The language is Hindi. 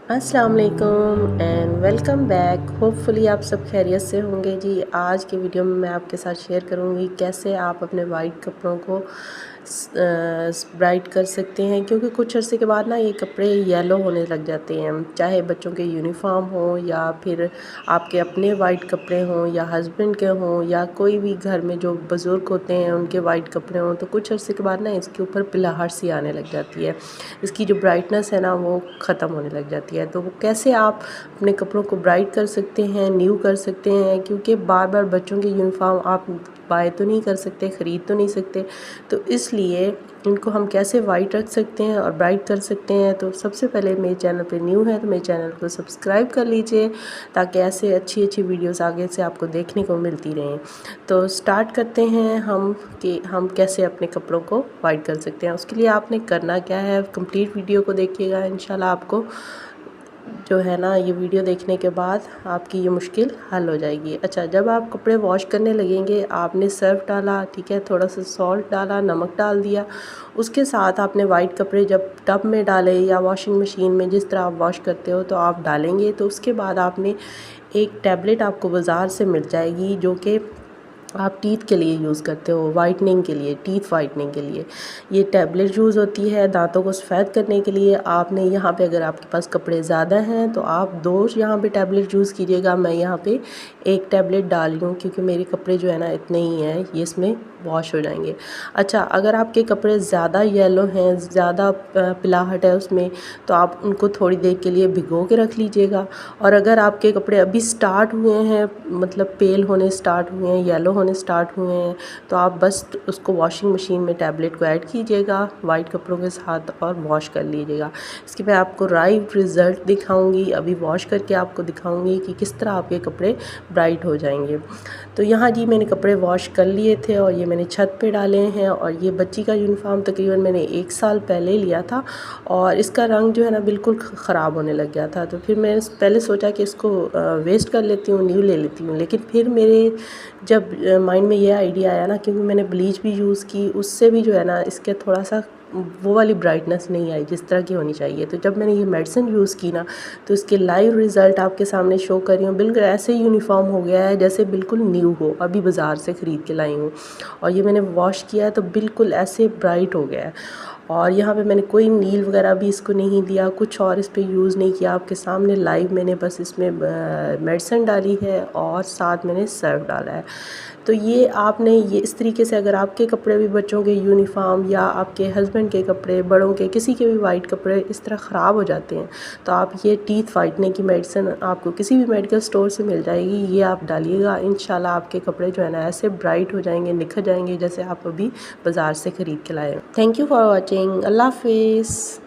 अस्सलाम वालेकुम एंड वेलकम बैक। होपफुली आप सब खैरियत से होंगे जी। आज के वीडियो में मैं आपके साथ शेयर करूंगी कैसे आप अपने वाइट कपड़ों को ब्राइट कर सकते हैं, क्योंकि कुछ अर्से के बाद ना ये कपड़े येलो होने लग जाते हैं। चाहे बच्चों के यूनिफॉर्म हो या फिर आपके अपने वाइट कपड़े हों या हस्बैंड के हों या कोई भी घर में जो बुज़ुर्ग होते हैं उनके वाइट कपड़े हों, तो कुछ अर्से के बाद ना इसके ऊपर पिलाहट सी आने लग जाती है। इसकी जो ब्राइटनेस है ना वो ख़त्म होने लग जाती है। तो वो कैसे आप अपने कपड़ों को ब्राइट कर सकते हैं, न्यू कर सकते हैं, क्योंकि बार बार बच्चों के यूनिफॉर्म आप बाय तो नहीं कर सकते, ख़रीद तो नहीं सकते। तो इसलिए इनको हम कैसे वाइट रख सकते हैं और ब्राइट कर सकते हैं। तो सबसे पहले मेरे चैनल पे न्यू है तो मेरे चैनल को सब्सक्राइब कर लीजिए, ताकि ऐसे अच्छी अच्छी वीडियोस आगे से आपको देखने को मिलती रहें। तो स्टार्ट करते हैं हम कि हम कैसे अपने कपड़ों को वाइट कर सकते हैं। उसके लिए आपने करना क्या है, कंप्लीट वीडियो को देखिएगा। इंशाल्लाह आपको जो है ना ये वीडियो देखने के बाद आपकी ये मुश्किल हल हो जाएगी। अच्छा, जब आप कपड़े वॉश करने लगेंगे, आपने सर्फ डाला, ठीक है, थोड़ा सा सॉल्ट डाला, नमक डाल दिया। उसके साथ आपने वाइट कपड़े जब टब में डाले या वॉशिंग मशीन में, जिस तरह आप वॉश करते हो तो आप डालेंगे। तो उसके बाद आपने एक टैबलेट आपको बाज़ार से मिल जाएगी, जो कि आप टीथ के लिए यूज़ करते हो, वाइटनिंग के लिए, टीथ वाइटनिंग के लिए ये टैबलेट यूज़ होती है। दांतों को सफ़ेद करने के लिए आपने यहाँ पे, अगर आपके पास कपड़े ज़्यादा हैं तो आप 2 यहाँ पे टैबलेट यूज़ कीजिएगा। मैं यहाँ पे 1 टैबलेट डाल रही हूँ, क्योंकि मेरे कपड़े जो है ना इतने ही हैं, ये इसमें वॉश हो जाएंगे। अच्छा, अगर आपके कपड़े ज़्यादा येलो हैं, ज़्यादा पिलाहट है उसमें, तो आप उनको थोड़ी देर के लिए भिगो के रख लीजिएगा। और अगर आपके कपड़े अभी स्टार्ट हुए हैं, मतलब पेल होने स्टार्ट हुए हैं, येलो होने स्टार्ट हुए हैं, तो आप बस उसको वॉशिंग मशीन में टैबलेट को ऐड कीजिएगा वाइट कपड़ों के साथ और वॉश कर लीजिएगा। इसके मैं आपको लाइव रिज़ल्ट दिखाऊंगी, अभी वॉश करके आपको दिखाऊंगी कि किस तरह आपके कपड़े ब्राइट हो जाएंगे। तो यहाँ जी मैंने कपड़े वॉश कर लिए थे और ये मैंने छत पे डाले हैं। और ये बच्ची का यूनिफॉर्म तकरीबन मैंने 1 साल पहले लिया था और इसका रंग जो है ना बिल्कुल ख़राब होने लग गया था। तो फिर मैंने पहले सोचा कि इसको वेस्ट कर लेती हूँ, न्यू ले लेती हूँ। लेकिन फिर मेरे जब माइंड में ये आइडिया आया ना, क्योंकि मैंने ब्लीच भी यूज़ की, उससे भी जो है ना इसके थोड़ा सा वो वाली ब्राइटनेस नहीं आई जिस तरह की होनी चाहिए। तो जब मैंने ये मेडिसिन यूज़ की ना, तो इसके लाइव रिज़ल्ट आपके सामने शो कर रही हूँ। बिल्कुल ऐसे यूनिफॉर्म हो गया है जैसे बिल्कुल न्यू हो, अभी बाज़ार से ख़रीद के लाई हूँ। और ये मैंने वॉश किया है तो बिल्कुल ऐसे ब्राइट हो गया है। और यहाँ पे मैंने कोई नील वगैरह भी इसको नहीं दिया, कुछ और इस पे यूज़ नहीं किया। आपके सामने लाइव मैंने बस इसमें मेडिसिन डाली है और साथ मैंने सर्फ डाला है। तो ये आपने ये इस तरीके से, अगर आपके कपड़े भी, बच्चों के यूनिफॉर्म या आपके हस्बैंड के कपड़े, बड़ों के, किसी के भी वाइट कपड़े इस तरह ख़राब हो जाते हैं, तो आप ये टीथ वाइटनिंग की मेडिसिन आपको किसी भी मेडिकल स्टोर से मिल जाएगी। ये आप डालिएगा, इंशाल्लाह आपके कपड़े जो है ना ऐसे ब्राइट हो जाएंगे, निखर जाएंगे जैसे आप अभी बाज़ार से ख़रीद के लाए। Thank you for watching. अल्लाह हाफिज़।